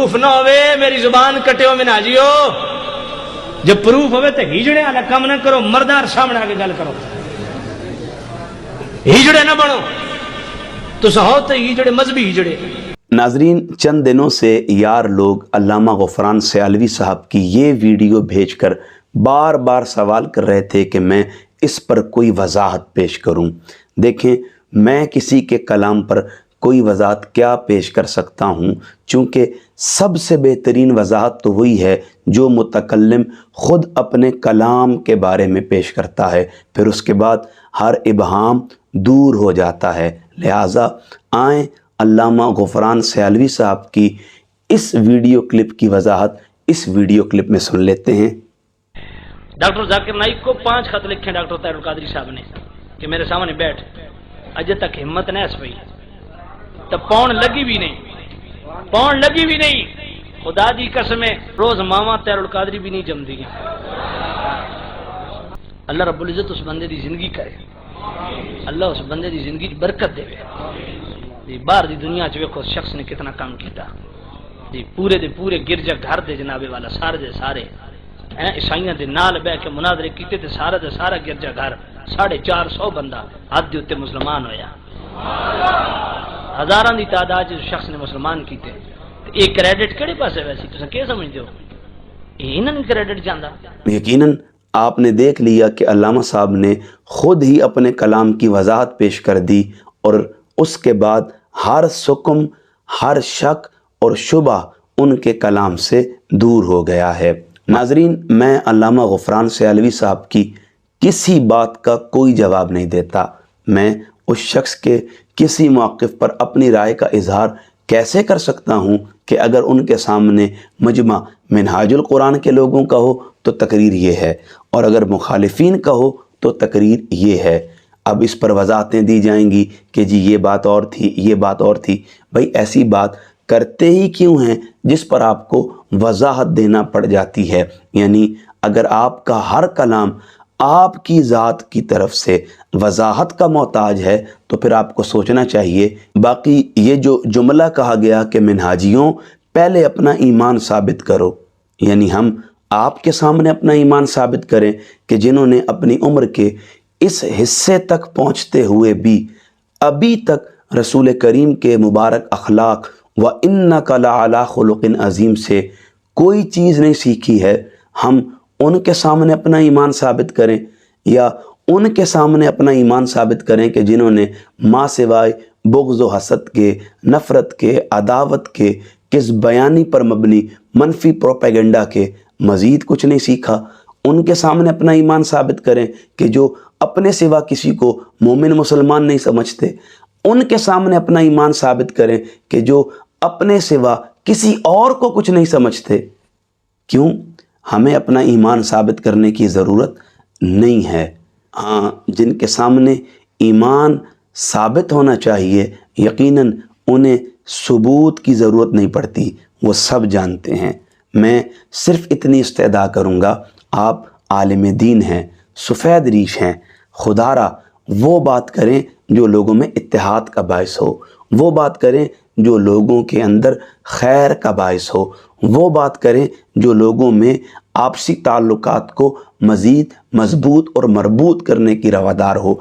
Proof نہ ہوئے میری زبان کٹے ہو مناجیو، جب پروف ہوئے تو ہجڑے والا کام نہ کرو، مردار سامنے آگے گل کرو، ہجڑے نہ بنو، تو سہوت ہجڑے مذہبی ہجڑے۔ ناظرین، چند دنوں سے یار لوگ علامہ غفران سیالوی صاحب کی یہ ویڈیو بھیج کر بار بار سوال کر رہے تھے کہ میں اس پر کوئی وضاحت پیش کروں۔ دیکھیں، میں کسی کے کلام پر کوئی وضاحت کیا پیش کر سکتا ہوں، چونکہ سب سے بہترین وضاحت تو وہی ہے جو متکلم خود اپنے کلام کے بارے میں پیش کرتا ہے، پھر اس کے بعد ہر ابہام دور ہو جاتا ہے۔ لہٰذا آئیں علامہ غفران سیالوی صاحب کی اس ویڈیو کلپ کی وضاحت اس ویڈیو کلپ میں سن لیتے ہیں۔ ڈاکٹر ذاکر نائک کو 5 خط لکھے ڈاکٹر طاہر القادری صاحب نے کہ میرے سامنے بیٹھ، اجے تک ہمت نہ اس پئی تو پون لگی بھی نہیں، خدا دی قسم ہے روز ماما طاہر القادری بھی نہیں جمدی ہیں۔ اللہ رب العزت اس بندے دی زندگی کرے، اللہ اس بندے دی زندگی برکت دے۔ باہر دی دنیا چ ویکھو شخص نے کتنا کام کیتا، پورے دے پورے گرجا گھر دے جناب والا سارے دے سارے عیسائیاں دے نال بہ کے مناظرے کیتے تے سارا دے سارا گرجا گھر 450 بندہ حد دے اوتے مسلمان ہویا، ہزاراں دی تعداد اس شخص نے مسلمان کیتے۔ یہ کریڈٹ کہڑے پاسے ویسی تساں کی سمجھدے ہو؟ انہاں نوں کریڈٹ جاندا؟ یقیناً آپ نے دیکھ لیا کہ علامہ صاحب نے خود ہی اپنے کلام کی وضاحت پیش کر دی، اور اس کے بعد ہر سکم، ہر شک اور شبہ ان کے کلام سے دور ہو گیا ہے۔ ناظرین، میں علامہ غفران سیالوی صاحب کی کسی بات کا کوئی جواب نہیں دیتا۔ میں اس شخص کے کسی موقف پر اپنی رائے کا اظہار کیسے کر سکتا ہوں کہ اگر ان کے سامنے مجمع منہاج القرآن کے لوگوں کا ہو تو تقریر یہ ہے، اور اگر مخالفین کا ہو تو تقریر یہ ہے۔ اب اس پر وضاحتیں دی جائیں گی کہ جی یہ بات اور تھی، یہ بات اور تھی۔ بھائی ایسی بات کرتے ہی کیوں ہیں جس پر آپ کو وضاحت دینا پڑ جاتی ہے؟ یعنی اگر آپ کا ہر کلام آپ کی ذات کی طرف سے وضاحت کا محتاج ہے تو پھر آپ کو سوچنا چاہیے۔ باقی یہ جو جملہ کہا گیا کہ منہاجیوں پہلے اپنا ایمان ثابت کرو، یعنی ہم آپ کے سامنے اپنا ایمان ثابت کریں کہ جنہوں نے اپنی عمر کے اس حصے تک پہنچتے ہوئے بھی ابھی تک رسول کریم کے مبارک اخلاق وَإِنَّكَ لَعَلَىٰ خُلُقٍ عظیم سے کوئی چیز نہیں سیکھی ہے، ہم ان کے سامنے اپنا ایمان ثابت کریں، یا ان کے سامنے اپنا ایمان ثابت کریں کہ جنہوں نے ماں سوائے بغض و حسد کے، نفرت کے، عداوت کے، کذب بیانی پر مبنی منفی پروپیگنڈا کے مزید کچھ نہیں سیکھا، ان کے سامنے اپنا ایمان ثابت کریں کہ جو اپنے سوا کسی کو مومن مسلمان نہیں سمجھتے، ان کے سامنے اپنا ایمان ثابت کریں کہ جو اپنے سوا کسی اور کو کچھ نہیں سمجھتے۔ کیوں؟ ہمیں اپنا ایمان ثابت کرنے کی ضرورت نہیں ہے۔ ہاں، جن کے سامنے ایمان ثابت ہونا چاہیے یقیناً انہیں ثبوت کی ضرورت نہیں پڑتی، وہ سب جانتے ہیں۔ میں صرف اتنی استدعا کروں گا، آپ عالم دین ہیں، سفید ریش ہیں، خدا را وہ بات کریں جو لوگوں میں اتحاد کا باعث ہو، وہ بات کریں جو لوگوں کے اندر خیر کا باعث ہو، وہ بات کریں جو لوگوں میں آپسی تعلقات کو مزید مضبوط اور مربوط کرنے کی روادار ہو۔